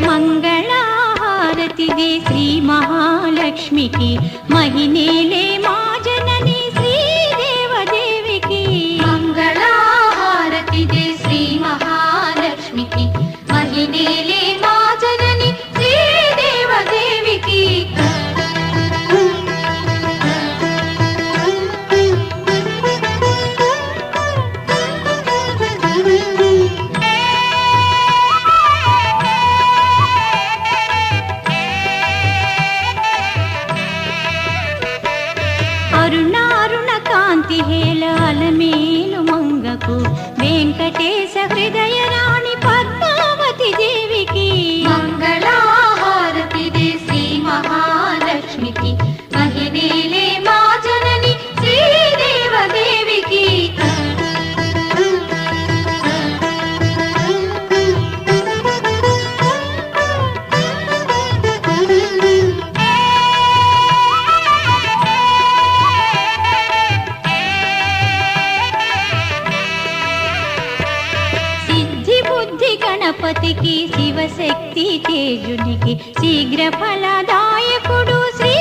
మంగళహారతిదే శ్రీ మహాలక్ష్మికి మహినేలే మా జనని శ్రీదేవదేవికి మంగళహారతిదే శ్రీ మహాలక్ష్మికి మహినేలే మా జనని శ్రీదేవదేవికి అరుణారుణ కాంతి హేళ అలమేలు మంగకు వెంకటేశ హృదయ రాణి పద్మావతి దేవికి మంగళహారతిదే శ్రీ మహాలక్ష్మికి మహినేలే మా జనని శ్రీదేవదేవికి సిద్ధి బుద్ధి గణపతికి శివశక్తి తేజునికి శీఘ్ర ఫలదాయకుడు శ్రీ